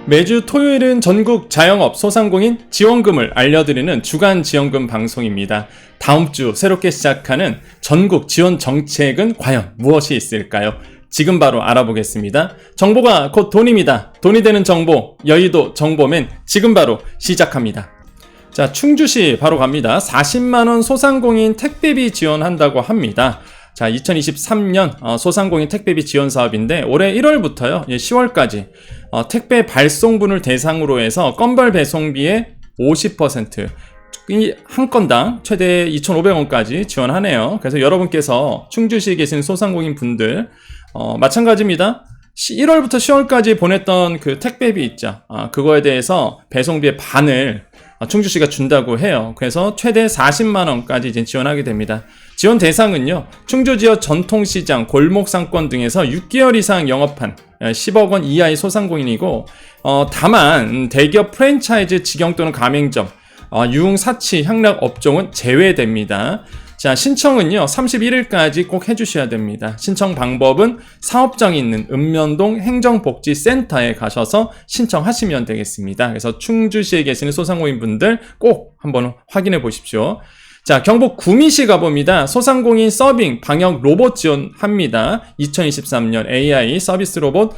매주 토요일은 전국 자영업 소상공인 지원금을 알려드리는 주간 지원금 방송입니다. 다음 주 새롭게 시작하는 전국 지원 정책은 과연 무엇이 있을까요? 지금 바로 알아보겠습니다. 정보가 곧 돈입니다. 돈이 되는 정보, 여의도 정보맨 지금 바로 시작합니다. 자, 충주시 바로 갑니다. 40만원 소상공인 택배비 지원한다고 합니다. 자, 2023년 소상공인 택배비 지원 사업인데 올해 1월부터요 10월까지 택배 발송분을 대상으로 해서 건별 배송비의 50% 한 건당 최대 2,500원까지 지원하네요. 그래서 여러분께서 충주시에 계신 소상공인 분들 마찬가지입니다. 1월부터 10월까지 보냈던 그 택배비 있죠. 그거에 대해서 배송비의 반을 충주시가 준다고 해요. 그래서 최대 40만원까지 이제 지원하게 됩니다. 지원 대상은요, 충주 지역 전통시장, 골목상권 등에서 6개월 이상 영업한 10억원 이하의 소상공인이고, 다만 대기업 프랜차이즈 직영 또는 가맹점, 유흥, 사치, 향락 업종은 제외됩니다. 자, 신청은요 31일까지 꼭 해주셔야 됩니다. 신청 방법은 사업장이 있는 읍면동 행정복지센터에 가셔서 신청하시면 되겠습니다. 그래서 충주시에 계시는 소상공인 분들 꼭 한번 확인해 보십시오. 자, 경북 구미시 가봅니다. 소상공인 서빙 방역 로봇 지원합니다. 2023년 AI 서비스 로봇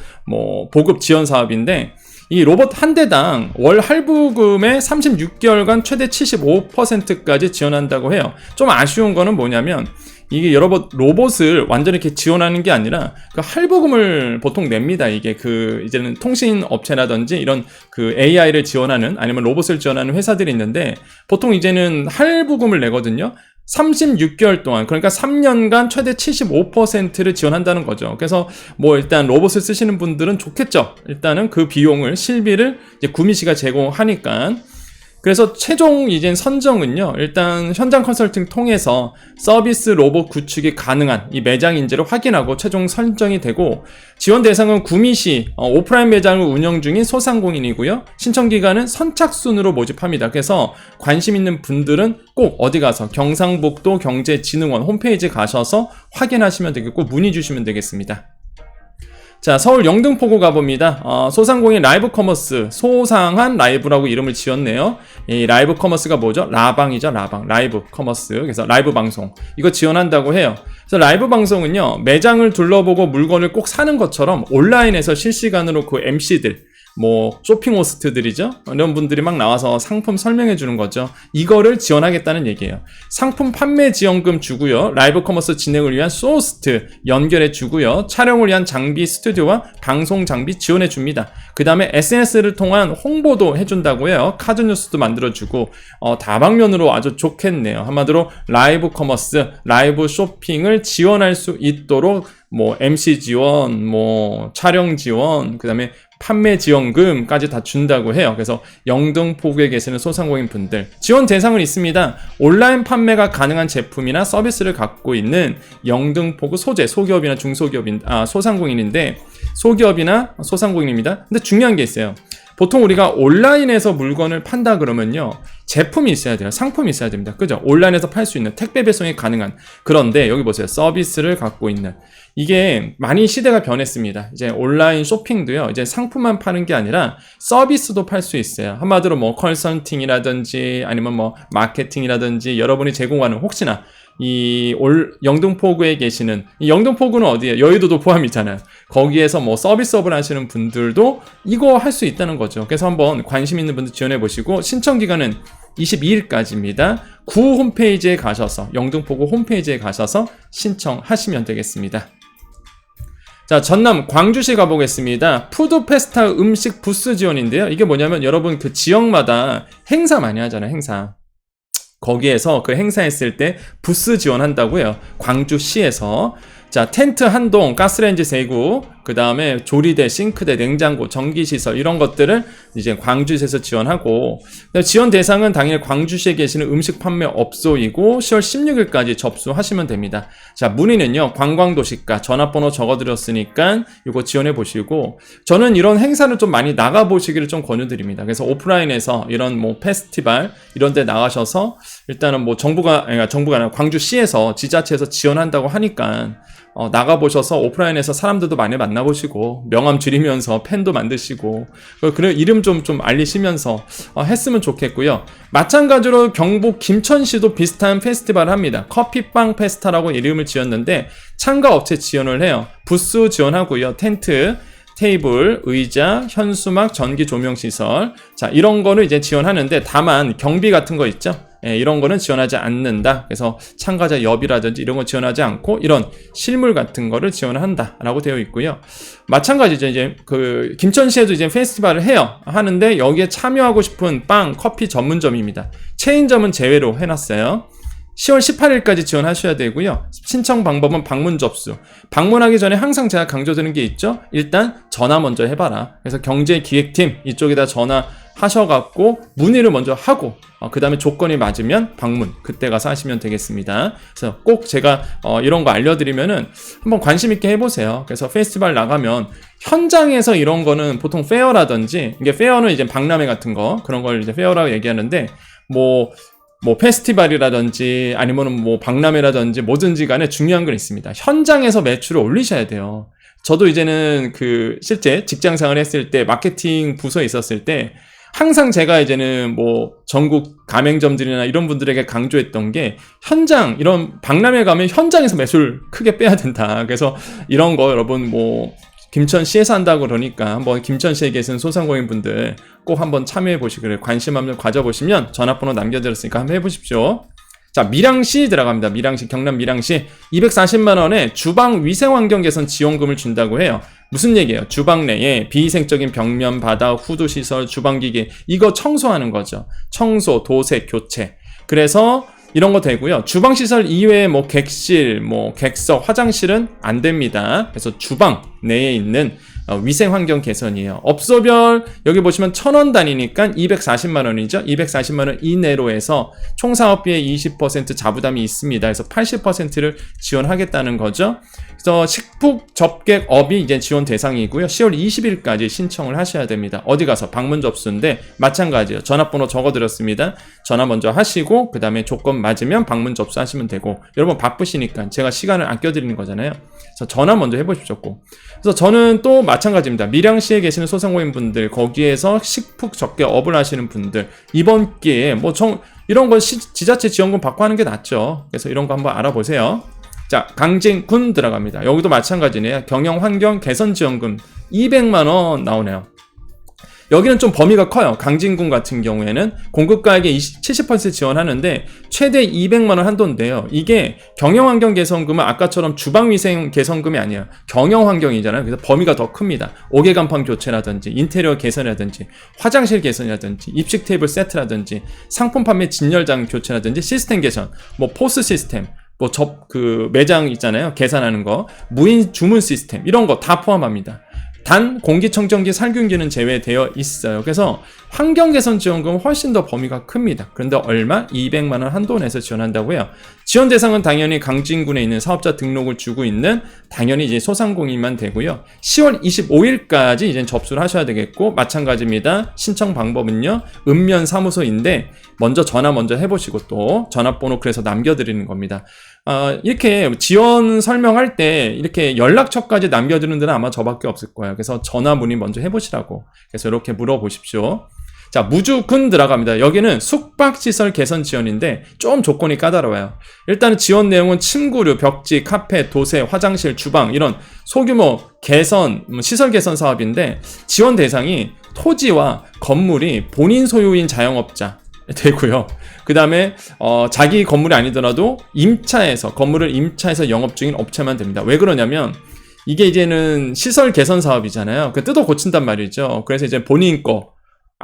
보급 지원 사업인데, 이 로봇 한 대당 월 할부금의 36개월간 최대 75%까지 지원한다고 해요. 좀 아쉬운 거는 뭐냐면, 이게 로봇을 완전히 이렇게 지원하는 게 아니라 그 할부금을 보통 냅니다. 이게 이제는 통신 업체라든지 이런 그 AI를 지원하는, 아니면 로봇을 지원하는 회사들이 있는데, 보통 이제는 할부금을 내거든요. 36개월 동안, 그러니까 3년간 최대 75%를 지원한다는 거죠. 그래서 일단 로봇을 쓰시는 분들은 좋겠죠. 일단은 그 비용을, 실비를 이제 구미시가 제공하니까. 그래서 최종 이제 선정은요, 일단 현장 컨설팅 통해서 서비스 로봇 구축이 가능한 이 매장 인재를 확인하고 최종 선정이 되고, 지원 대상은 구미시 오프라인 매장을 운영 중인 소상공인이고요. 신청 기간은 선착순으로 모집합니다. 그래서 관심 있는 분들은 꼭 어디 가서 경상북도 경제진흥원 홈페이지 가셔서 확인하시면 되겠고, 문의 주시면 되겠습니다. 자, 서울 영등포구 가봅니다. 소상공인 라이브 커머스, 소상한 라이브라고 이름을 지었네요. 이 라이브 커머스가 뭐죠? 라방이죠, 라방. 라이브 커머스. 그래서 라이브 방송. 이거 지원한다고 해요. 그래서 라이브 방송은요, 매장을 둘러보고 물건을 꼭 사는 것처럼 온라인에서 실시간으로 그 MC들, 쇼핑 호스트들이죠. 이런 분들이 막 나와서 상품 설명해 주는 거죠. 이거를 지원하겠다는 얘기예요. 상품 판매 지원금 주고요. 라이브 커머스 진행을 위한 소호스트 연결해 주고요. 촬영을 위한 장비, 스튜디오와 방송 장비 지원해 줍니다. 그 다음에 SNS를 통한 홍보도 해준다고 해요. 카드 뉴스도 만들어주고, 다방면으로 아주 좋겠네요. 한마디로 라이브 커머스, 라이브 쇼핑을 지원할 수 있도록 MC 지원, 촬영 지원, 그 다음에 판매 지원금까지 다 준다고 해요. 그래서 영등포구에 계시는 소상공인 분들 지원 대상은 있습니다. 온라인 판매가 가능한 제품이나 서비스를 갖고 있는 영등포구 소기업이나 중소기업인 소상공인인데, 소기업이나 소상공인입니다. 근데 중요한 게 있어요. 보통 우리가 온라인에서 물건을 판다 그러면요, 제품이 있어야 돼요. 상품이 있어야 됩니다. 그죠? 온라인에서 팔 수 있는 택배 배송이 가능한. 그런데 여기 보세요. 서비스를 갖고 있는. 이게 많이 시대가 변했습니다. 이제 온라인 쇼핑도요, 이제 상품만 파는 게 아니라 서비스도 팔 수 있어요. 한마디로 컨설팅이라든지 아니면 마케팅이라든지 여러분이 제공하는, 혹시나 영등포구에 계시는, 이 영등포구는 어디예요? 여의도도 포함이잖아요. 거기에서 서비스업을 하시는 분들도 이거 할 수 있다는 거죠. 그래서 한번 관심 있는 분들 지원해 보시고, 신청 기간은 22일까지입니다. 구 홈페이지에 가셔서, 영등포구 홈페이지에 가셔서 신청하시면 되겠습니다. 자, 전남 광주시 가보겠습니다. 푸드 페스타 음식 부스 지원인데요. 이게 뭐냐면, 여러분 그 지역마다 행사 많이 하잖아요. 행사. 거기에서 그 행사했을 때 부스 지원한다고 해요. 광주시에서. 자, 텐트 한동, 가스레인지 3구, 그 다음에 조리대, 싱크대, 냉장고, 전기시설, 이런 것들을 이제 광주시에서 지원하고, 지원 대상은 당연히 광주시에 계시는 음식 판매 업소이고 10월 16일까지 접수하시면 됩니다. 자, 문의는요, 관광도시과 전화번호 적어드렸으니까 이거 지원해 보시고, 저는 이런 행사를 좀 많이 나가보시기를 좀 권유드립니다. 그래서 오프라인에서 이런 페스티벌 이런 데 나가셔서, 일단은 정부가 아니라 광주시에서 지자체에서 지원한다고 하니까 나가보셔서 오프라인에서 사람들도 많이 만나보시고 명함 줄이면서 팬도 만드시고 그런 이름 좀 알리시면서 했으면 좋겠고요. 마찬가지로 경북 김천시도 비슷한 페스티벌을 합니다. 커피빵 페스타라고 이름을 지었는데 참가 업체 지원을 해요. 부스 지원하고요. 텐트, 테이블, 의자, 현수막, 전기 조명 시설. 자, 이런 거를 이제 지원하는데 다만 경비 같은 거 있죠? 이런 거는 지원하지 않는다. 그래서 참가자 여비라든지 이런 거 지원하지 않고 이런 실물 같은 거를 지원한다라고 되어 있고요. 마찬가지죠. 이제 그 김천시에도 이제 페스티벌을 해요. 하는데 여기에 참여하고 싶은 빵, 커피 전문점입니다. 체인점은 제외로 해놨어요. 10월 18일까지 지원하셔야 되고요. 신청 방법은 방문 접수. 방문하기 전에 항상 제가 강조드리는 게 있죠. 일단 전화 먼저 해봐라. 그래서 경제기획팀 이쪽에다 전화하셔갖고 문의를 먼저 하고 그 다음에 조건이 맞으면 방문 그때 가서 하시면 되겠습니다. 그래서 꼭 제가 이런 거 알려드리면은 한번 관심 있게 해보세요. 그래서 페스티벌 나가면 현장에서 이런 거는 보통 페어라든지 이게 페어는 이제 박람회 같은 거 그런 걸 이제 페어라고 얘기하는데 뭐 페스티벌이라든지 아니면은 뭐 박람회라든지 뭐든지 간에 중요한 건 있습니다. 현장에서 매출을 올리셔야 돼요. 저도 이제는 그 실제 직장 생활 했을 때 마케팅 부서에 있었을 때 항상 제가 이제는 뭐 전국 가맹점들이나 이런 분들에게 강조했던 게 현장 이런 박람회 가면 현장에서 매출 크게 빼야 된다. 그래서 이런 거 여러분 뭐 김천시에서 한다고 그러니까 한번 김천시에 계신 소상공인분들 꼭 한번 참여해 보시기를 관심 한번 가져보시면 전화번호 남겨드렸으니까 한번 해보십시오. 자, 밀양시 들어갑니다. 밀양시, 경남 밀양시 240만 원에 주방 위생환경 개선 지원금을 준다고 해요. 무슨 얘기예요? 주방 내에 비위생적인 벽면, 바닥, 후드시설, 주방기기 이거 청소하는 거죠. 청소, 도색, 교체. 그래서 이런 거 되고요. 주방시설 이외에 뭐 객실, 뭐 객석, 화장실은 안 됩니다. 그래서 주방 내에 있는 위생환경 개선이에요. 업소별 여기 보시면 1,000원 단위니까 240만 원이죠. 240만 원 이내로 해서 총 사업비의 20% 자부담이 있습니다. 그래서 80%를 지원하겠다는 거죠. 그래서 식품 접객업이 이제 지원 대상이고요. 10월 20일까지 신청을 하셔야 됩니다. 어디 가서 방문 접수인데 마찬가지예요. 전화번호 적어드렸습니다. 전화 먼저 하시고 그 다음에 조건 맞으면 방문 접수하시면 되고 여러분 바쁘시니까 제가 시간을 아껴드리는 거잖아요. 그래서 전화 먼저 해보십시오. 꼭. 그래서 저는 또 마찬가지입니다. 밀양시에 계시는 소상공인분들 거기에서 식품 접객업을 하시는 분들 이번 기회에 뭐 이런 거 지자체 지원금 받고 하는 게 낫죠. 그래서 이런 거 한번 알아보세요. 자, 강진군 들어갑니다. 여기도 마찬가지네요. 경영환경 개선 지원금 200만 원 나오네요. 여기는 좀 범위가 커요. 강진군 같은 경우에는 공급가액의 70% 지원하는데 최대 200만 원 한도인데요. 이게 경영환경 개선금은 아까처럼 주방위생 개선금이 아니에요. 경영환경이잖아요. 그래서 범위가 더 큽니다. 옥외간판 교체라든지 인테리어 개선이라든지 화장실 개선이라든지 입식 테이블 세트라든지 상품 판매 진열장 교체라든지 시스템 개선, 뭐 포스 시스템, 뭐 매장 있잖아요. 계산하는 거, 무인 주문 시스템 이런 거 다 포함합니다. 단 공기청정기 살균기는 제외되어 있어요. 그래서 환경개선 지원금은 훨씬 더 범위가 큽니다. 그런데 얼마? 200만 원 한도 내서 지원한다고 해요. 지원 대상은 당연히 강진군에 있는 사업자 등록을 주고 있는 당연히 이제 소상공인만 되고요. 10월 25일까지 이제 접수를 하셔야 되겠고 마찬가지입니다. 신청 방법은요. 읍면사무소인데 먼저 전화 먼저 해보시고 또 전화번호 그래서 남겨드리는 겁니다. 이렇게 지원 설명할 때 이렇게 연락처까지 남겨드리는 데는 아마 저밖에 없을 거예요. 그래서 전화 문의 먼저 해보시라고. 그래서 이렇게 물어보십시오. 자, 무주군 들어갑니다. 여기는 숙박시설 개선 지원인데 좀 조건이 까다로워요. 일단은 지원 내용은 침구류, 벽지, 카페, 도세, 화장실, 주방 이런 소규모 개선, 시설 개선 사업인데 지원 대상이 토지와 건물이 본인 소유인 자영업자 되고요. 그 다음에 자기 건물이 아니더라도 건물을 임차해서 영업 중인 업체만 됩니다. 왜 그러냐면 이게 이제는 시설 개선 사업이잖아요. 뜯어 고친단 말이죠. 그래서 이제 본인 거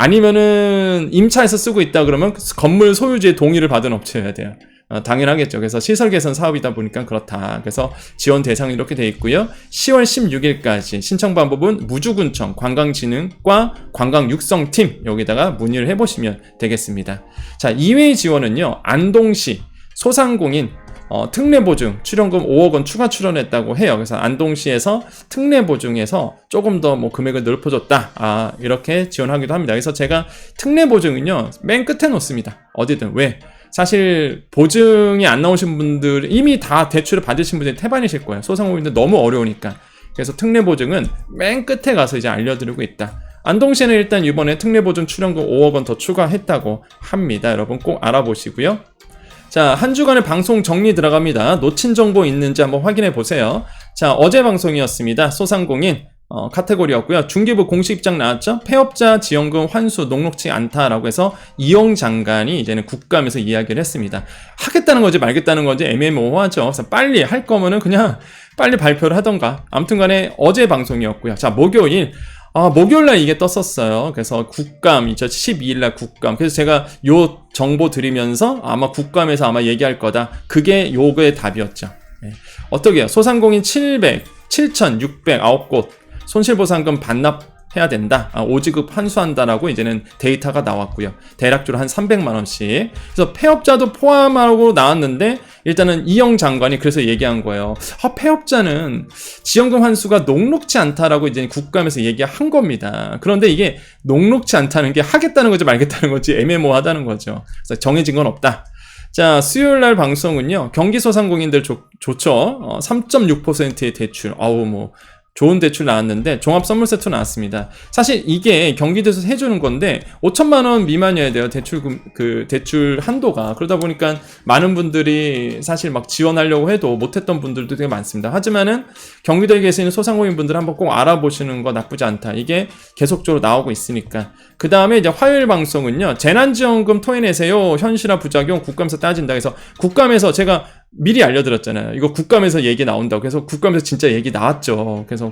아니면은 임차해서 쓰고 있다 그러면 건물 소유주의 동의를 받은 업체여야 돼요. 당연하겠죠. 그래서 시설 개선 사업이다 보니까 그렇다. 그래서 지원 대상이 이렇게 돼 있고요. 10월 16일까지 신청 방법은 무주군청 관광진흥과 관광육성팀 여기다가 문의를 해보시면 되겠습니다. 자, 이외의 지원은요. 안동시 소상공인 특례보증 출연금 5억 원 추가 출연했다고 해요. 그래서 안동시에서 특례보증에서 조금 더 뭐 금액을 넓혀줬다. 이렇게 지원하기도 합니다. 그래서 제가 특례보증은요 맨 끝에 놓습니다. 어디든 왜? 사실 보증이 안 나오신 분들, 이미 다 대출을 받으신 분들이 태반이실 거예요. 소상공인들 너무 어려우니까. 그래서 특례보증은 맨 끝에 가서 이제 알려드리고 있다. 안동시는 일단 이번에 특례보증 출연금 5억 원 더 추가했다고 합니다. 여러분 꼭 알아보시고요. 자, 한 주간의 방송 정리 들어갑니다. 놓친 정보 있는지 한번 확인해 보세요. 자, 어제 방송이었습니다. 소상공인 카테고리였고요. 중기부 공식 입장 나왔죠? 폐업자 지원금 환수 녹록치 않다라고 해서 이용 장관이 이제는 국감에서 이야기를 했습니다. 하겠다는 건지 말겠다는 건지 애매모호하죠. 그래서 빨리 할 거면은 그냥 빨리 발표를 하던가. 아무튼 간에 어제 방송이었고요. 자, 목요일날 이게 떴었어요. 그래서 국감, 12일날 국감. 그래서 제가 요 정보 드리면서 아마 국감에서 아마 얘기할 거다. 그게 요거의 답이었죠. 네. 어떻게 해요? 소상공인 7,609곳 손실보상금 반납해야 된다. 5지급 환수한다라고 이제는 데이터가 나왔고요. 대략적으로 한 300만원씩. 그래서 폐업자도 포함하고 나왔는데 일단은 이영 장관이 그래서 얘기한 거예요. 폐업자는 지원금 환수가 녹록치 않다라고 이제 국감에서 얘기한 겁니다. 그런데 이게 녹록치 않다는 게 하겠다는 거지 말겠다는 거지 애매모호하다는 거죠. 그래서 정해진 건 없다. 자, 수요일날 방송은요, 경기소상공인들 좋죠. 3.6%의 대출. 좋은 대출 나왔는데 종합 선물 세트 나왔습니다. 사실 이게 경기도에서 해주는 건데 5천만 원 미만이어야 돼요. 대출 한도가. 그러다 보니까 많은 분들이 사실 막 지원하려고 해도 못했던 분들도 되게 많습니다. 하지만은 경기도에 계시는 소상공인 분들 한번 꼭 알아보시는 거 나쁘지 않다. 이게 계속적으로 나오고 있으니까. 그 다음에 이제 화요일 방송은요, 재난지원금 토해내세요. 현실화 부작용 국감에서 따진다. 그래서 국감에서 제가 미리 알려드렸잖아요. 이거 국감에서 얘기 나온다고. 그래서 국감에서 진짜 얘기 나왔죠. 그래서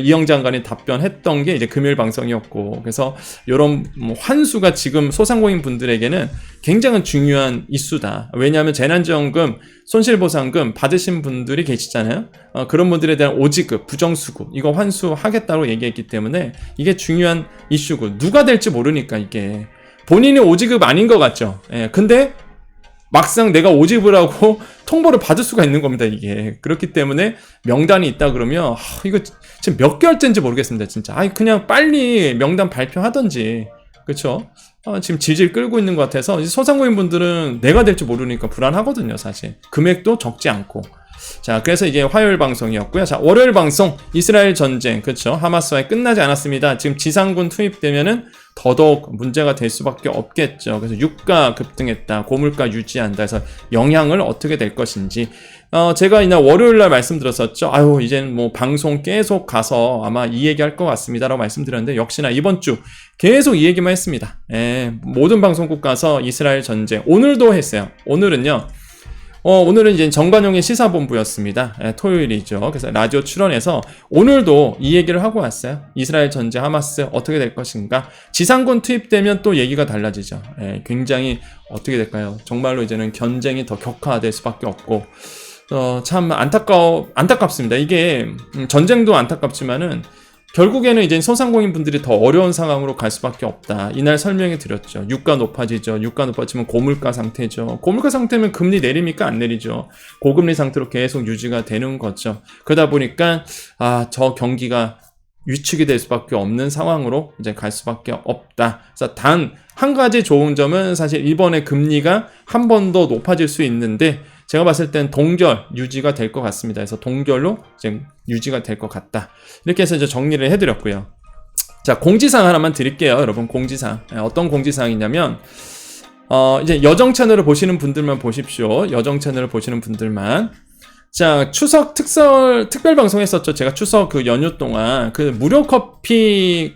이영 장관이 답변했던 게 이제 금요일 방송이었고, 그래서 이런 환수가 지금 소상공인 분들에게는 굉장히 중요한 이슈다. 왜냐하면 재난지원금, 손실보상금 받으신 분들이 계시잖아요. 그런 분들에 대한 5지급, 부정수급 이거 환수하겠다고 얘기했기 때문에 이게 중요한 이슈고, 누가 될지 모르니까 이게 본인이 5지급 아닌 것 같죠. 예, 근데 막상 내가 5지급을 하고 통보를 받을 수가 있는 겁니다, 이게. 그렇기 때문에 명단이 있다 그러면, 이거 지금 몇 개월째인지 모르겠습니다, 진짜. 그냥 빨리 명단 발표하던지. 그쵸? 지금 질질 끌고 있는 것 같아서, 소상공인 분들은 내가 될지 모르니까 불안하거든요, 사실. 금액도 적지 않고. 자, 그래서 이게 화요일 방송이었고요. 자, 월요일 방송, 이스라엘 전쟁, 그렇죠? 하마스와의 끝나지 않았습니다. 지금 지상군 투입되면은 더더욱 문제가 될 수밖에 없겠죠. 그래서 유가 급등했다, 고물가 유지한다 해서 영향을 어떻게 될 것인지. 제가 이날 월요일날 말씀드렸었죠. 이제는 뭐 방송 계속 가서 아마 이 얘기 할 것 같습니다라고 말씀드렸는데, 역시나 이번 주 계속 이 얘기만 했습니다. 모든 방송국 가서 이스라엘 전쟁, 오늘도 했어요. 오늘은 이제 정관용의 시사본부였습니다. 토요일이죠. 그래서 라디오 출연해서 오늘도 이 얘기를 하고 왔어요. 이스라엘 전쟁, 하마스 어떻게 될 것인가. 지상군 투입되면 또 얘기가 달라지죠. 굉장히 어떻게 될까요? 정말로 이제는 전쟁이 더 격화될 수밖에 없고, 참 안타깝습니다. 이게 전쟁도 안타깝지만은 결국에는 이제 소상공인 분들이 더 어려운 상황으로 갈 수밖에 없다. 이날 설명해 드렸죠. 유가 높아지죠. 유가 높아지면 고물가 상태죠. 고물가 상태면 금리 내립니까? 안 내리죠. 고금리 상태로 계속 유지가 되는 거죠. 그러다 보니까 저 경기가 위축이 될 수밖에 없는 상황으로 이제 갈 수밖에 없다. 그래서 단 한 가지 좋은 점은 사실 이번에 금리가 한 번 더 높아질 수 있는데, 제가 봤을 땐 동결 유지가 될 것 같습니다. 그래서 동결로 이제 유지가 될 것 같다. 이렇게 해서 이제 정리를 해드렸고요. 자, 공지사항 하나만 드릴게요, 여러분. 공지사항. 어떤 공지사항이냐면, 이제 여정 채널을 보시는 분들만 보십시오. 여정 채널을 보시는 분들만. 자, 추석 특별 방송 했었죠. 제가 추석 그 연휴 동안 무료 커피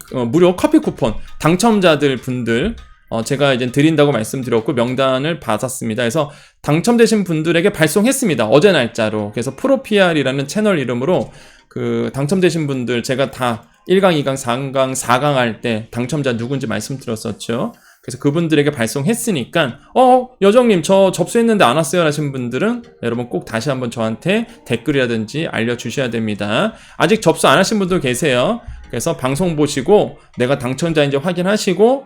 쿠폰 당첨자들 분들, 제가 이제 드린다고 말씀드렸고 명단을 받았습니다. 그래서 당첨되신 분들에게 발송했습니다. 어제 날짜로. 그래서 프로PR이라는 채널 이름으로 당첨되신 분들 제가 다 1강, 2강, 3강, 4강 할 때 당첨자 누군지 말씀드렸었죠. 그래서 그분들에게 발송했으니까 여정님 저 접수했는데 안 왔어요 하신 분들은 여러분 꼭 다시 한번 저한테 댓글이라든지 알려주셔야 됩니다. 아직 접수 안 하신 분들 계세요. 그래서 방송 보시고 내가 당첨자인지 확인하시고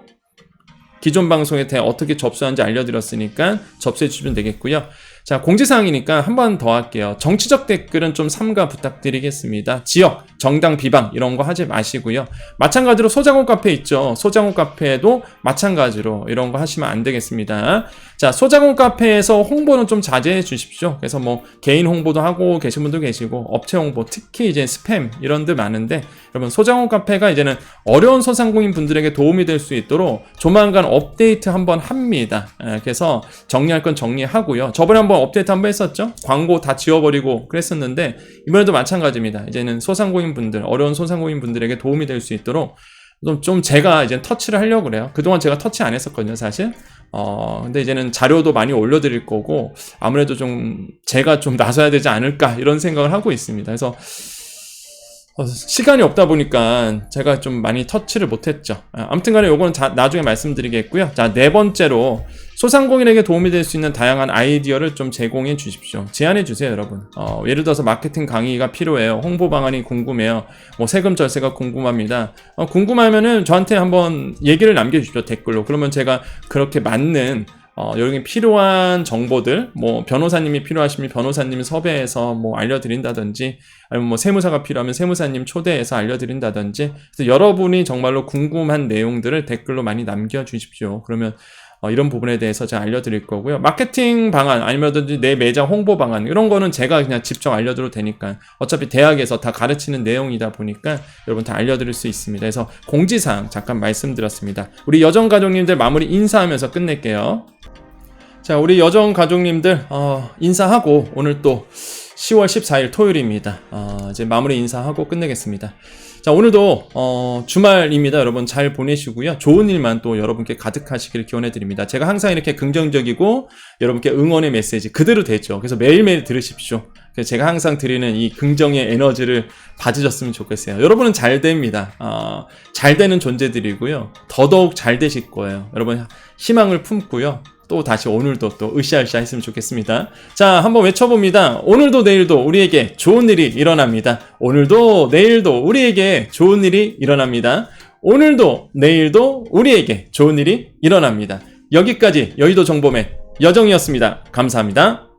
기존 방송에 대해 어떻게 접수하는지 알려드렸으니까 접수해 주시면 되겠고요. 자, 공지사항이니까 한 번 더 할게요. 정치적 댓글은 좀 삼가 부탁드리겠습니다. 지역 정당 비방 이런 거 하지 마시고요. 마찬가지로 소장훈 카페 있죠. 소장훈 카페도 마찬가지로 이런 거 하시면 안 되겠습니다. 자, 소장훈 카페에서 홍보는 좀 자제해 주십시오. 그래서 뭐 개인 홍보도 하고 계신 분도 계시고 업체 홍보, 특히 이제 스팸 이런 데 많은데, 여러분 소장훈 카페가 이제는 어려운 소상공인 분들에게 도움이 될 수 있도록 조만간 업데이트 한번 합니다. 그래서 정리할 건 정리하고요. 저번에 한번 업데이트 한번 했었죠. 광고 다 지워버리고 그랬었는데 이번에도 마찬가지입니다. 이제는 소상공인 분들, 어려운 소상공인 분들에게 도움이 될 수 있도록 좀 제가 이제 터치를 하려고 그래요. 그동안 제가 터치 안 했었거든요, 사실. 근데 이제는 자료도 많이 올려드릴 거고, 아무래도 좀 제가 좀 나서야 되지 않을까, 이런 생각을 하고 있습니다. 그래서, 시간이 없다 보니까 제가 좀 많이 터치를 못했죠. 아무튼 간에 요거는 나중에 말씀드리겠고요. 자, 네 번째로 소상공인에게 도움이 될 수 있는 다양한 아이디어를 좀 제공해 주십시오. 제안해 주세요, 여러분. 예를 들어서 마케팅 강의가 필요해요. 홍보 방안이 궁금해요. 뭐 세금 절세가 궁금합니다. 궁금하면은 저한테 한번 얘기를 남겨주십시오, 댓글로. 그러면 제가 그렇게 맞는 여기 필요한 정보들, 뭐 변호사님이 필요하시면 변호사님 섭외해서 뭐 알려드린다든지, 아니면 뭐 세무사가 필요하면 세무사님 초대해서 알려드린다든지, 그래서 여러분이 정말로 궁금한 내용들을 댓글로 많이 남겨주십시오. 그러면 이런 부분에 대해서 제가 알려드릴 거고요. 마케팅 방안, 아니면 내 매장 홍보 방안, 이런 거는 제가 그냥 직접 알려드려도 되니까, 어차피 대학에서 다 가르치는 내용이다 보니까 여러분 다 알려드릴 수 있습니다. 그래서 공지사항 잠깐 말씀드렸습니다. 우리 여정가족님들 마무리 인사하면서 끝낼게요. 자, 우리 여정가족님들 인사하고, 오늘 또 10월 14일 토요일입니다. 이제 마무리 인사하고 끝내겠습니다. 자, 오늘도 주말입니다. 여러분 잘 보내시고요. 좋은 일만 또 여러분께 가득하시길 기원해드립니다. 제가 항상 이렇게 긍정적이고 여러분께 응원의 메시지 그대로 되죠. 그래서 매일매일 들으십시오. 그래서 제가 항상 드리는 이 긍정의 에너지를 받으셨으면 좋겠어요. 여러분은 잘 됩니다. 잘 되는 존재들이고요. 더더욱 잘 되실 거예요. 여러분 희망을 품고요. 또 다시 오늘도 또 으쌰으쌰 했으면 좋겠습니다. 자, 한번 외쳐봅니다. 오늘도 내일도 우리에게 좋은 일이 일어납니다. 오늘도 내일도 우리에게 좋은 일이 일어납니다. 오늘도 내일도 우리에게 좋은 일이 일어납니다. 여기까지 여의도 정보맨 여정이었습니다. 감사합니다.